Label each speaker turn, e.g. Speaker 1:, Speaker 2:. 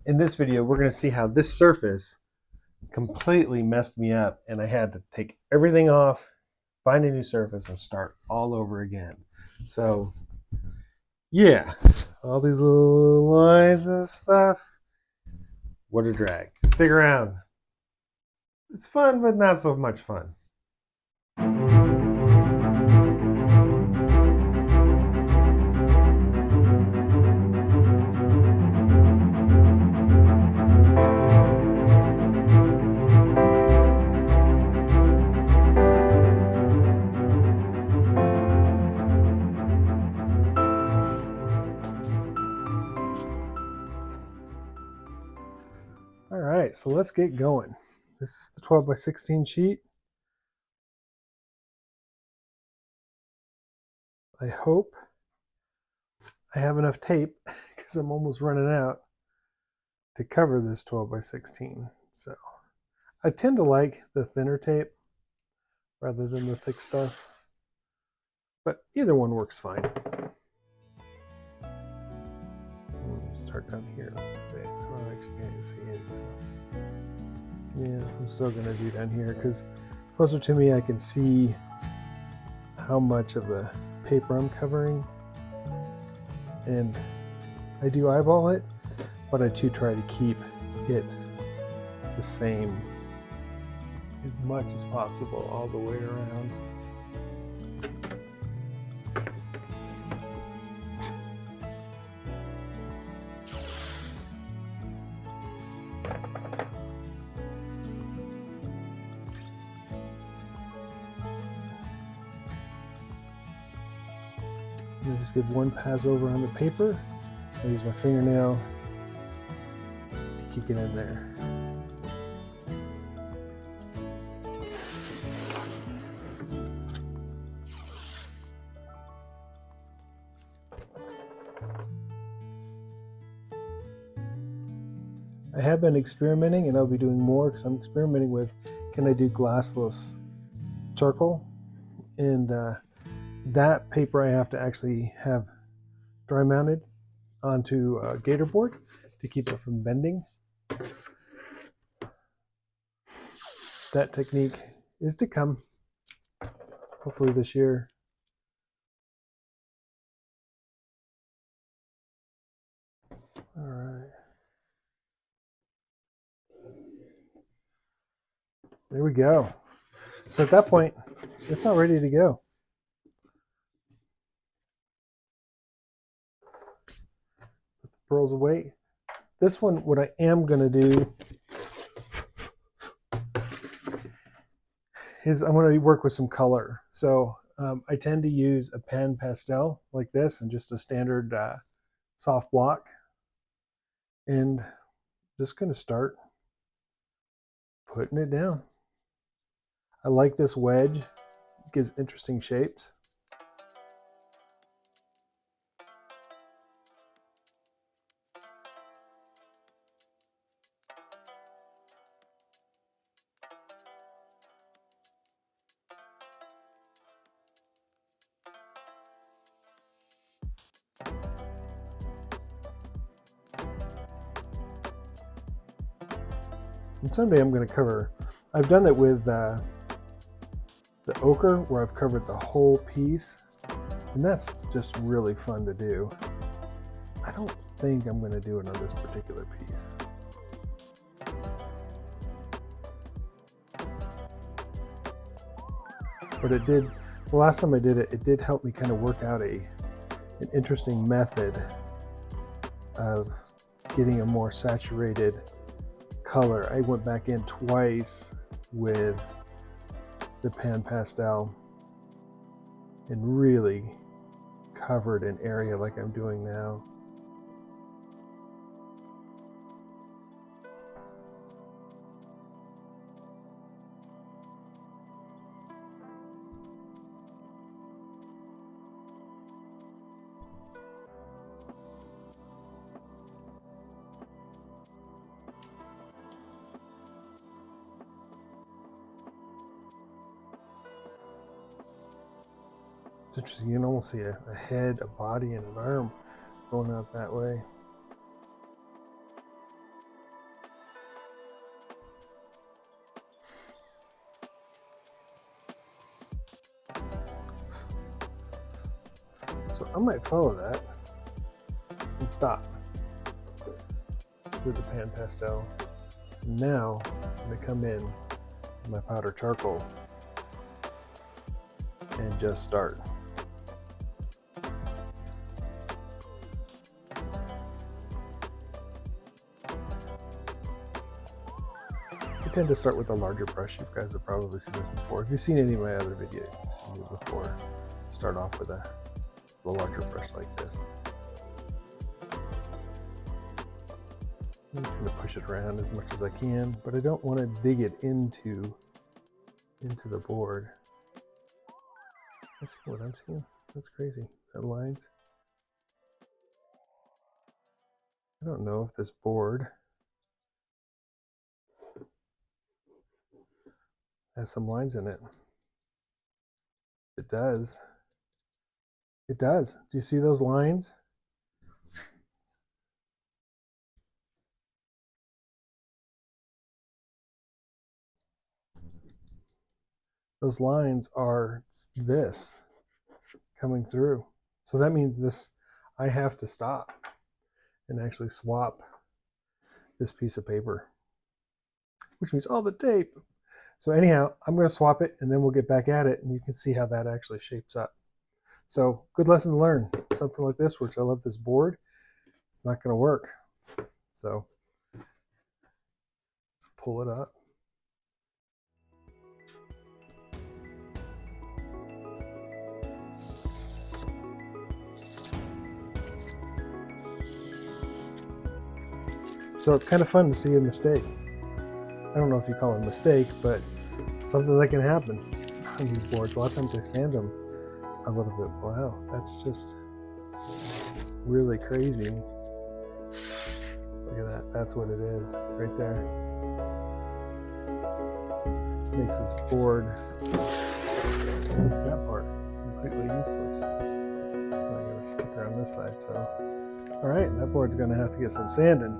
Speaker 1: In this video, we're going to see how this surface completely messed me up and I had to take everything off, find a new surface, and start all over again. So, yeah, all these little lines and stuff. What a drag. Stick around. It's fun, but not so much fun. All right, so let's get going. This is the 12 by 16 sheet. I hope I have enough tape because I'm almost running out to cover this 12 by 16. So I tend to like the thinner tape rather than the thick stuff, but either one works fine. Start down here a little bit. Oh, actually can't see it. So. Yeah, I'm still gonna do down here because closer to me I can see how much of the paper I'm covering, and I do eyeball it, but I do try to keep it the same as much as possible all the way around. I just give one pass over on the paper. I use my fingernail to kick it in there. I have been experimenting, and I'll be doing more because I'm experimenting with, can I do glassless charcoal? And that paper I have to actually have dry mounted onto a gator board to keep it from bending. That technique is to come, hopefully this year. All right. There we go. So at that point, it's all ready to go. Put the pearls away. This one, what I am going to do is I'm going to work with some color. So I tend to use a pan pastel like this and just a standard soft block. And just going to start putting it down. I like this wedge. It gives interesting shapes. And someday I'm going to cover, I've done that with the ochre where I've covered the whole piece, and that's just really fun to do. I don't think I'm going to do it on this particular piece. But it did, the last time I did it, it did help me kind of work out an interesting method of getting a more saturated color. I went back in twice with the pan pastel and really covered an area like I'm doing now. It's interesting, you can almost see a head, a body, and an arm going out that way. So I might follow that and stop with the pan pastel. Now I'm going to come in with my powder charcoal and just start. I tend to start with a larger brush. You guys have probably seen this before. If you've seen any of my other videos, you've seen me before. Start off with a larger brush like this. I'm trying to push it around as much as I can, but I don't want to dig it into the board. I see what I'm seeing. That's crazy. That lines. I don't know if this board has some lines in it. It does. It does. Do you see those lines? Those lines are this coming through. So that means this, I have to stop and actually swap this piece of paper, which means all the tape. So anyhow, I'm going to swap it and then we'll get back at it and you can see how that actually shapes up. So good lesson to learn. Something like this, which I love this board, it's not going to work. So let's pull it up. So it's kind of fun to see a mistake. I don't know if you call it a mistake, but something that can happen on these boards. A lot of times I sand them a little bit. Wow, that's just really crazy. Look at that. That's what it is right there. Makes this board, at least that part, completely useless. I got a sticker on this side, so all right, that board's going to have to get some sanding.